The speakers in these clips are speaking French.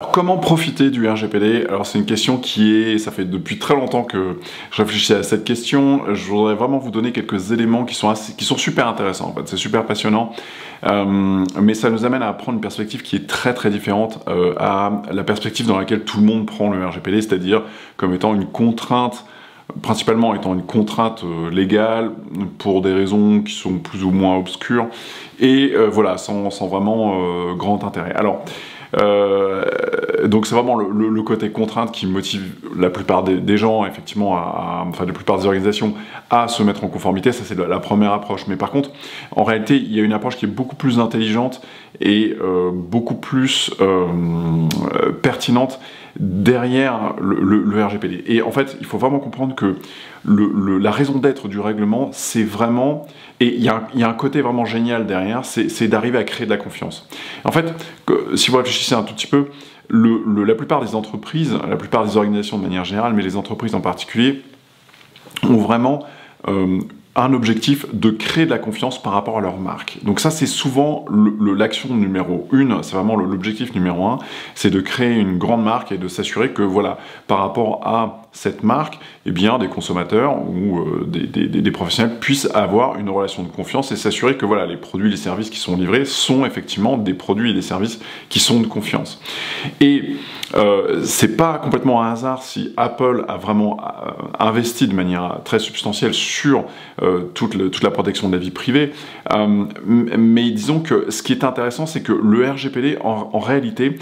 Comment profiter du RGPD? Alors c'est une question ça fait depuis très longtemps que je réfléchis à cette question. Je voudrais vraiment vous donner quelques éléments qui sont super intéressants en fait. C'est super passionnant, mais ça nous amène à prendre une perspective qui est très très différente à la perspective dans laquelle tout le monde prend le RGPD, c'est-à-dire comme étant une contrainte, principalement étant une contrainte légale pour des raisons qui sont plus ou moins obscures et voilà, sans vraiment grand intérêt. Alors donc c'est vraiment le côté contrainte qui motive la plupart des gens, effectivement, enfin la plupart des organisations à se mettre en conformité. Ça c'est la première approche. Mais par contre, en réalité, il y a une approche qui est beaucoup plus intelligente et beaucoup plus pertinente derrière le RGPD. Et en fait, il faut vraiment comprendre que la raison d'être du règlement, c'est vraiment... Et il y a un côté vraiment génial derrière, c'est d'arriver à créer de la confiance. En fait, si vous réfléchissez un tout petit peu, la plupart des entreprises, la plupart des organisations de manière générale, mais les entreprises en particulier, ont vraiment un objectif de créer de la confiance par rapport à leur marque. Donc ça, c'est souvent l'action numéro 1, c'est vraiment l'objectif numéro 1, c'est de créer une grande marque et de s'assurer que, voilà, par rapport à cette marque, eh bien, des consommateurs ou des professionnels puissent avoir une relation de confiance et s'assurer que, voilà, les produits et les services qui sont livrés sont effectivement des produits et des services qui sont de confiance. Et c'est pas complètement un hasard si Apple a vraiment investi de manière très substantielle sur toute la protection de la vie privée, mais disons que ce qui est intéressant, c'est que le RGPD, en réalité,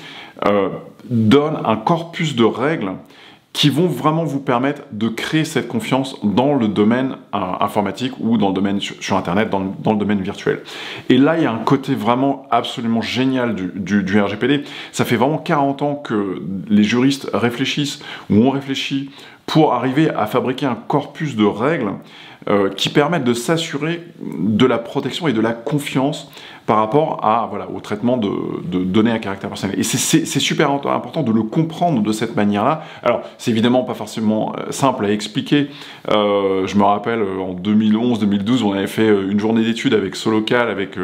donne un corpus de règles qui vont vraiment vous permettre de créer cette confiance dans le domaine informatique ou dans le domaine sur Internet, dans le domaine virtuel. Et là, il y a un côté vraiment absolument génial du RGPD. Ça fait vraiment 40 ans que les juristes réfléchissent ou ont réfléchi pour arriver à fabriquer un corpus de règles qui permettent de s'assurer de la protection et de la confiance par rapport à, voilà, au traitement de données à caractère personnel. Et c'est super important de le comprendre de cette manière-là. Alors, c'est évidemment pas forcément simple à expliquer. Je me rappelle, en 2011-2012, on avait fait une journée d'études avec Solocal, avec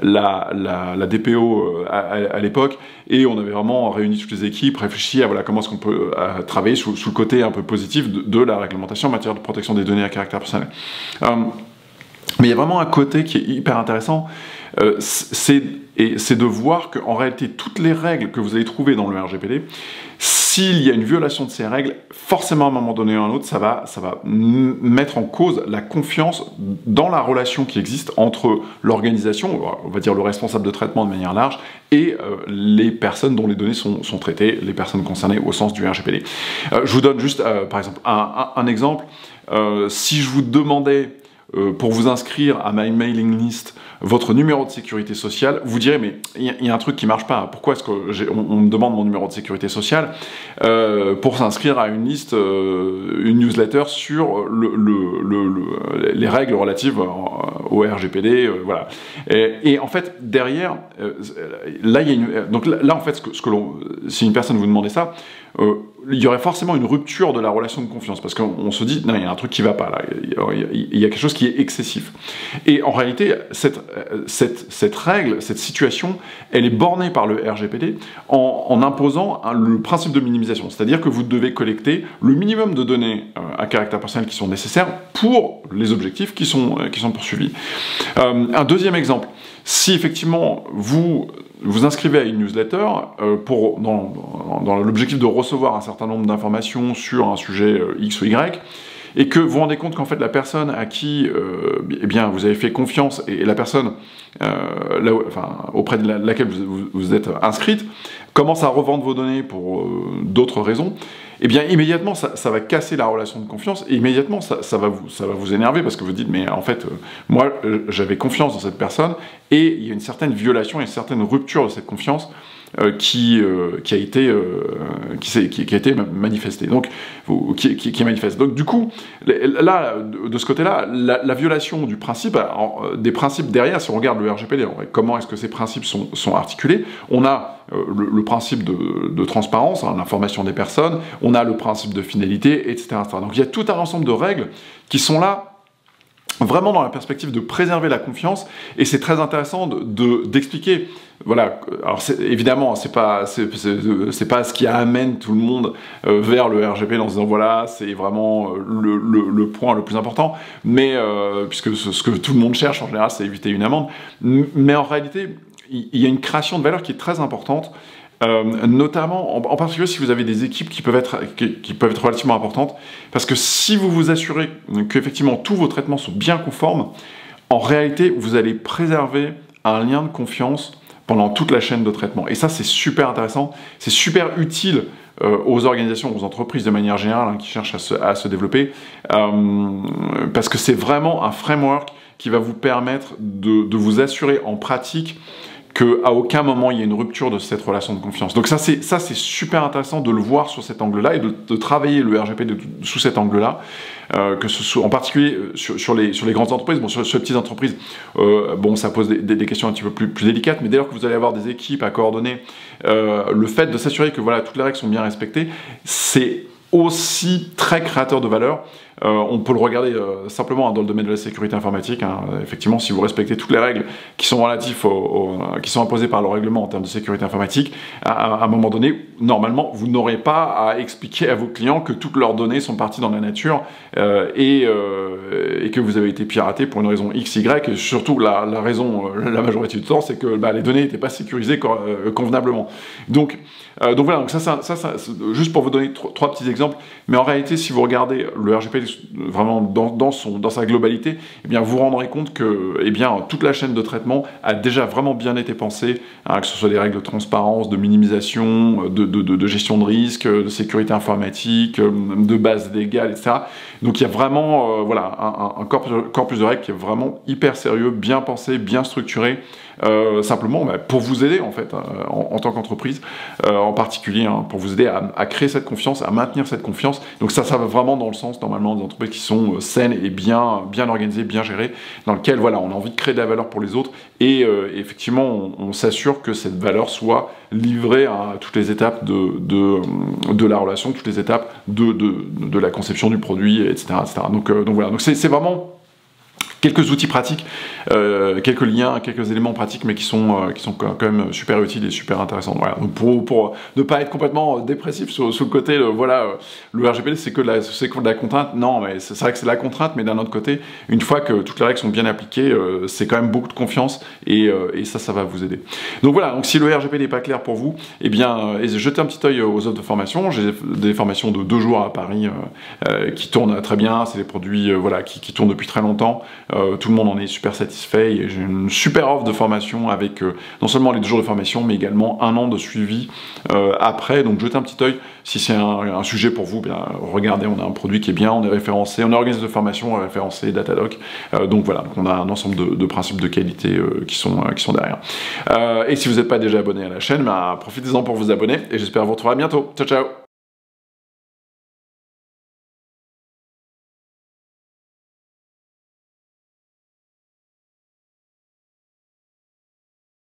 la DPO à l'époque, et on avait vraiment réuni toutes les équipes, réfléchi à, voilà, comment est-ce qu'on peut travailler sous le côté un peu positif de la réglementation en matière de protection des données à caractère personnel. Mais il y a vraiment un côté qui est hyper intéressant, c'est de voir qu'en réalité, toutes les règles que vous allez trouver dans le RGPD, s'il y a une violation de ces règles, forcément à un moment donné ou à un autre, ça va mettre en cause la confiance dans la relation qui existe entre l'organisation, on va dire le responsable de traitement de manière large, et les personnes dont les données sont traitées, les personnes concernées au sens du RGPD. Je vous donne juste, par exemple, un exemple. Si je vous demandais, pour vous inscrire à ma mailing list, votre numéro de sécurité sociale, vous direz, mais il y a un truc qui marche pas. Pourquoi est-ce qu'on me demande mon numéro de sécurité sociale pour s'inscrire à une liste, une newsletter sur les règles relatives au RGPD, voilà. Et en fait, derrière, là, il y a donc là, en fait, si une personne vous demandait ça, il y aurait forcément une rupture de la relation de confiance, parce qu'on se dit, non, il y a un truc qui va pas là, il y a quelque chose qui est excessif. Et en réalité, cette règle, cette situation, elle est bornée par le RGPD en imposant le principe de minimisation, c'est-à-dire que vous devez collecter le minimum de données à caractère personnel qui sont nécessaires pour les objectifs qui sont poursuivis. Un deuxième exemple, si effectivement vous inscrivez à une newsletter dans l'objectif de recevoir un certain nombre d'informations sur un sujet X ou Y, et que vous vous rendez compte qu'en fait la personne à qui eh bien, vous avez fait confiance et la personne auprès de laquelle vous êtes inscrite commence à revendre vos données pour d'autres raisons, eh bien immédiatement ça va casser la relation de confiance et immédiatement ça va vous énerver parce que vous dites mais en fait moi j'avais confiance dans cette personne et il y a une certaine violation et une certaine rupture de cette confiance qui a été manifestée, donc qui est manifeste. Donc du coup, là, de ce côté-là, la violation du principe, des principes derrière, si on regarde le RGPD, comment est-ce que ces principes sont articulés, on a le principe de transparence, l'information des personnes, on a le principe de finalité, etc. Donc il y a tout un ensemble de règles qui sont là vraiment dans la perspective de préserver la confiance, et c'est très intéressant d'expliquer. Voilà, alors évidemment, c'est pas ce qui amène tout le monde vers le RGPD en se disant voilà, c'est vraiment le point le plus important, mais puisque ce que tout le monde cherche en général, c'est éviter une amende, mais en réalité, il y a une création de valeur qui est très importante. Notamment, en particulier si vous avez des équipes qui peuvent être relativement importantes, parce que si vous vous assurez qu'effectivement tous vos traitements sont bien conformes, en réalité, vous allez préserver un lien de confiance pendant toute la chaîne de traitement. Et ça, c'est super intéressant, c'est super utile aux organisations, aux entreprises de manière générale qui cherchent à se développer, parce que c'est vraiment un framework qui va vous permettre de vous assurer en pratique qu'à aucun moment il y a une rupture de cette relation de confiance. Donc ça c'est super intéressant de le voir sur cet angle-là et de travailler le RGPD sous cet angle-là, que ce soit en particulier sur les grandes entreprises. Bon, sur les petites entreprises, bon, ça pose des questions un petit peu plus délicates, mais dès lors que vous allez avoir des équipes à coordonner, le fait de s'assurer que voilà, toutes les règles sont bien respectées, c'est aussi très créateur de valeur. On peut le regarder simplement dans le domaine de la sécurité informatique. Effectivement, si vous respectez toutes les règles qui sont relatives qui sont imposées par le règlement en termes de sécurité informatique, à un moment donné, normalement, vous n'aurez pas à expliquer à vos clients que toutes leurs données sont parties dans la nature et que vous avez été piraté pour une raison X, Y. Et surtout, la raison, la majorité du temps, c'est que les données n'étaient pas sécurisées convenablement. Donc voilà, donc ça, juste pour vous donner trois petits exemples, mais en réalité, si vous regardez le RGPD vraiment dans sa globalité, eh bien, vous vous rendrez compte que toute la chaîne de traitement a déjà vraiment bien été pensée, que ce soit des règles de transparence, de minimisation, de gestion de risque, de sécurité informatique, de base légale, etc. Donc il y a vraiment un corpus de règles qui est vraiment hyper sérieux, bien pensé, bien structuré, simplement pour vous aider en fait en tant qu'entreprise, en particulier pour vous aider à créer cette confiance, à maintenir cette confiance. Donc ça va vraiment dans le sens normalement des entreprises qui sont saines et bien organisées, bien gérées, dans lesquelles voilà, on a envie de créer de la valeur pour les autres et effectivement on s'assure que cette valeur soit livrée à toutes les étapes de la relation, toutes les étapes de la conception du produit, etc. Donc voilà, donc c'est vraiment quelques outils pratiques, quelques liens, quelques éléments pratiques, mais qui sont quand même super utiles et super intéressants. Voilà. Donc pour ne pas être complètement dépressif sur le côté, le RGPD c'est que de la contrainte. Non, mais c'est vrai que c'est de la contrainte, mais d'un autre côté, une fois que toutes les règles sont bien appliquées, c'est quand même beaucoup de confiance et ça va vous aider. Donc voilà. Donc si le RGPD n'est pas clair pour vous, eh bien, jetez un petit œil aux offres de formation. J'ai des formations de 2 jours à Paris qui tournent très bien. C'est des produits qui tournent depuis très longtemps. Tout le monde en est super satisfait. J'ai une super offre de formation avec non seulement les 2 jours de formation, mais également 1 an de suivi après. Donc jetez un petit œil si c'est un sujet pour vous. Bien, regardez, on a un produit qui est bien, on est référencé, on est organisme de formation, on est référencé, Datadog. Donc voilà, on a un ensemble de principes de qualité qui sont derrière. Et si vous n'êtes pas déjà abonné à la chaîne, profitez-en pour vous abonner et j'espère vous retrouver à bientôt. Ciao ciao.